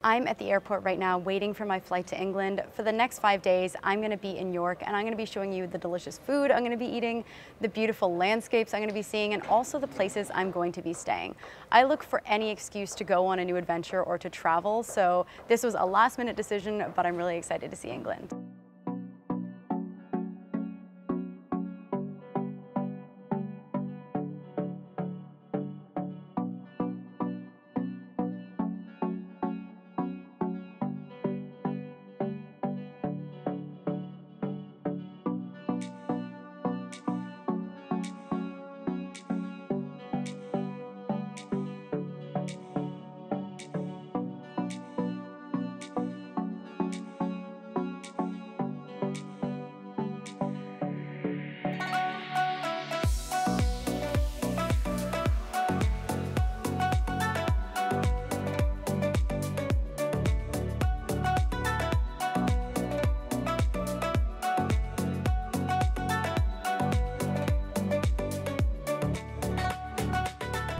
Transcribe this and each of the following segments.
I'm at the airport right now waiting for my flight to England. For the next 5 days, I'm going to be in York and I'm going to be showing you the delicious food I'm going to be eating, the beautiful landscapes I'm going to be seeing, and also the places I'm going to be staying. I look for any excuse to go on a new adventure or to travel, so this was a last-minute decision, but I'm really excited to see England.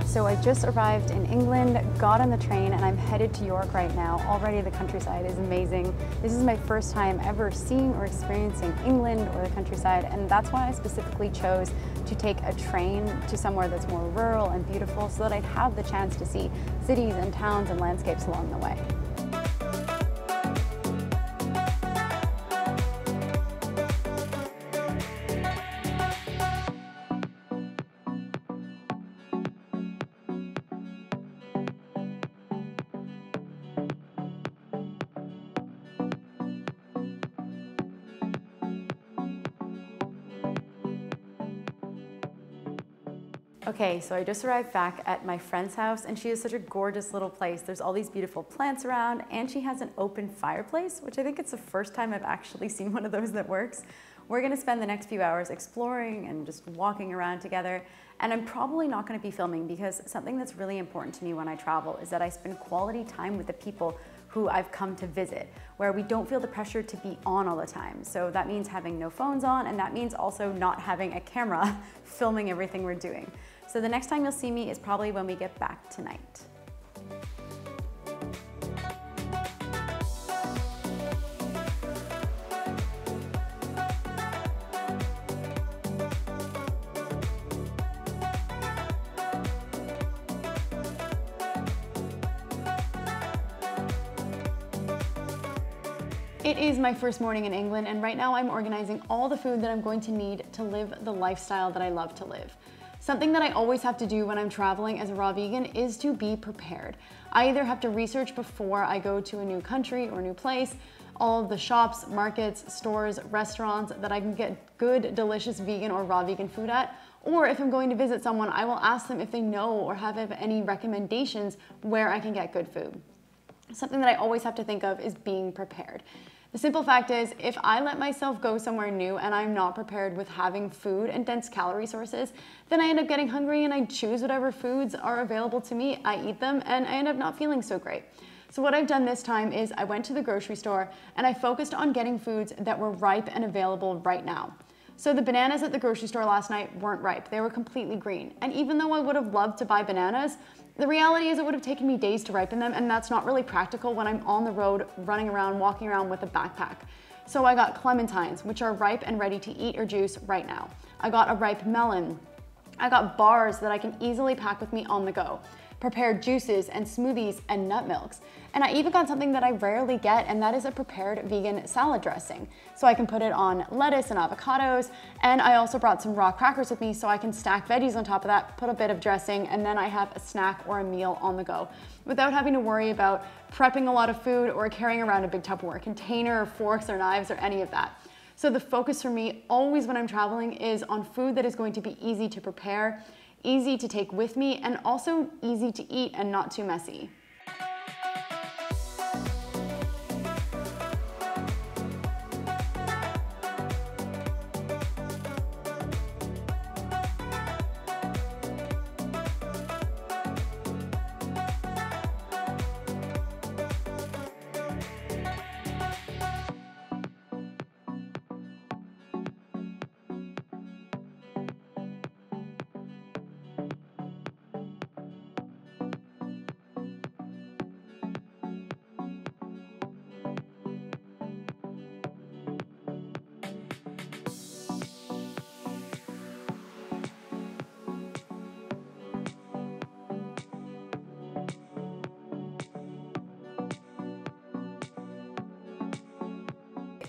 So I just arrived in England, got on the train, and I'm headed to York right now. Already the countryside is amazing. This is my first time ever seeing or experiencing England or the countryside, and that's why I specifically chose to take a train to somewhere that's more rural and beautiful so that I'd have the chance to see cities and towns and landscapes along the way. Okay, so I just arrived back at my friend's house and she has such a gorgeous little place. There's all these beautiful plants around and she has an open fireplace, which I think it's the first time I've actually seen one of those that works. We're gonna spend the next few hours exploring and just walking around together. And I'm probably not gonna be filming because something that's really important to me when I travel is that I spend quality time with the people who I've come to visit, where we don't feel the pressure to be on all the time. So that means having no phones on, and that means also not having a camera filming everything we're doing. So the next time you'll see me is probably when we get back tonight. It is my first morning in England, and right now I'm organizing all the food that I'm going to need to live the lifestyle that I love to live. Something that I always have to do when I'm traveling as a raw vegan is to be prepared. I either have to research before I go to a new country or new place, all of the shops, markets, stores, restaurants that I can get good, delicious vegan or raw vegan food at, or if I'm going to visit someone, I will ask them if they know or have any recommendations where I can get good food. Something that I always have to think of is being prepared. The simple fact is, if I let myself go somewhere new and I'm not prepared with having food and dense calorie sources, then I end up getting hungry and I choose whatever foods are available to me, I eat them, and I end up not feeling so great. So what I've done this time is I went to the grocery store and I focused on getting foods that were ripe and available right now. So the bananas at the grocery store last night weren't ripe, they were completely green. And even though I would have loved to buy bananas, the reality is it would have taken me days to ripen them, and that's not really practical when I'm on the road, running around, walking around with a backpack. So I got clementines, which are ripe and ready to eat or juice right now. I got a ripe melon. I got bars that I can easily pack with me on the go. Prepared juices and smoothies and nut milks. And I even got something that I rarely get, and that is a prepared vegan salad dressing. So I can put it on lettuce and avocados, and I also brought some raw crackers with me so I can stack veggies on top of that, put a bit of dressing, and then I have a snack or a meal on the go without having to worry about prepping a lot of food or carrying around a big Tupperware container, or forks or knives or any of that. So the focus for me always when I'm traveling is on food that is going to be easy to prepare, easy to take with me, and also easy to eat and not too messy.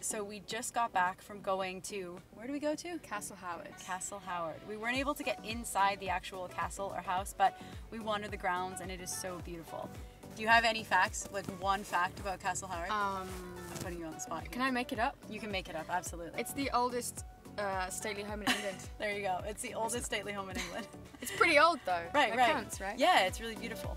So we just got back from going to, where do we go to? Castle Howard. Castle Howard. We weren't able to get inside the actual castle or house, but we wandered the grounds and it is so beautiful. Do you have any facts, like one fact about Castle Howard? I'm putting you on the spot here. Can I make it up? You can make it up, absolutely. It's the oldest stately home in England. There you go. It's the oldest stately home in England. It's pretty old though. Right, that right. counts, right? Yeah, it's really beautiful.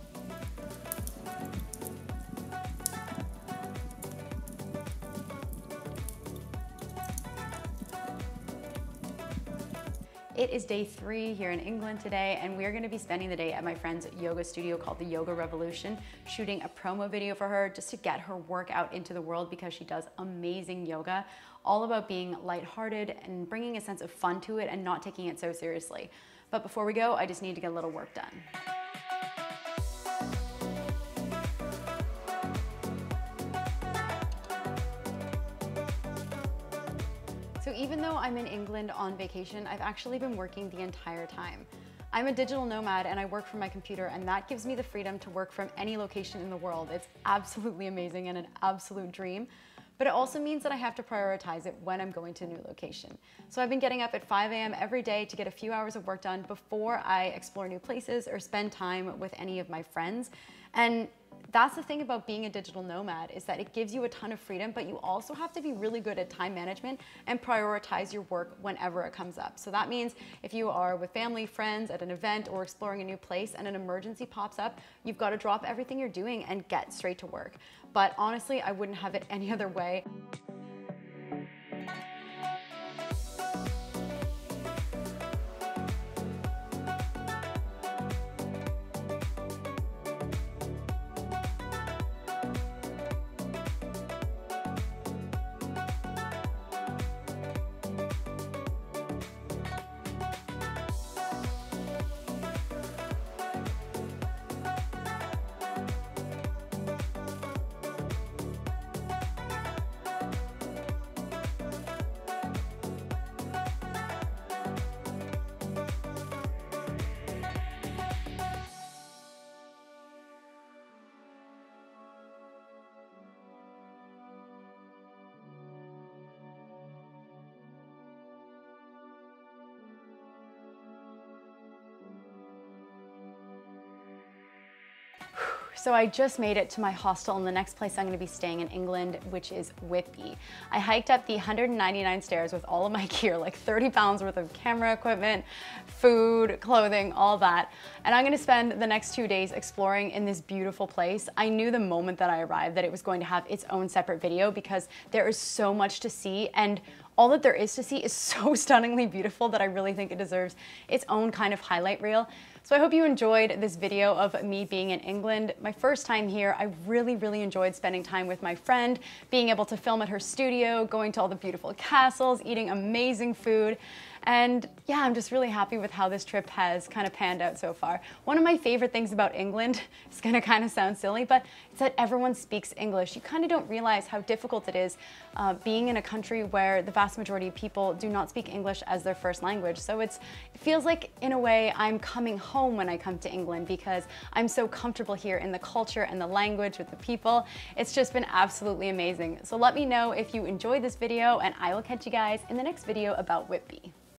It is day 3 here in England today, and we're gonna be spending the day at my friend's yoga studio called the Yoga Revolution, shooting a promo video for her just to get her work out into the world because she does amazing yoga, all about being lighthearted and bringing a sense of fun to it and not taking it so seriously. But before we go, I just need to get a little work done. So even though I'm in England on vacation, I've actually been working the entire time. I'm a digital nomad and I work from my computer, and that gives me the freedom to work from any location in the world. It's absolutely amazing and an absolute dream. But it also means that I have to prioritize it when I'm going to a new location. So I've been getting up at 5 a.m. every day to get a few hours of work done before I explore new places or spend time with any of my friends. And that's the thing about being a digital nomad, is that it gives you a ton of freedom, but you also have to be really good at time management and prioritize your work whenever it comes up. So that means if you are with family, friends, at an event, or exploring a new place and an emergency pops up, you've got to drop everything you're doing and get straight to work. But honestly, I wouldn't have it any other way. So I just made it to my hostel and the next place I'm gonna be staying in England, which is Whitby. I hiked up the 199 stairs with all of my gear, like 30 pounds worth of camera equipment, food, clothing, all that. And I'm gonna spend the next 2 days exploring in this beautiful place. I knew the moment that I arrived that it was going to have its own separate video because there is so much to see, and all that there is to see is so stunningly beautiful that I really think it deserves its own kind of highlight reel. So I hope you enjoyed this video of me being in England. My first time here, I really enjoyed spending time with my friend, being able to film at her studio, going to all the beautiful castles, eating amazing food. And yeah, I'm just really happy with how this trip has kind of panned out so far. One of my favorite things about England, it's gonna kind of sound silly, but it's that everyone speaks English. You kind of don't realize how difficult it is being in a country where the vast majority of people do not speak English as their first language. So it feels like, in a way, I'm coming home when I come to England because I'm so comfortable here in the culture and the language with the people. It's just been absolutely amazing. So let me know if you enjoyed this video, and I will catch you guys in the next video about Whitby.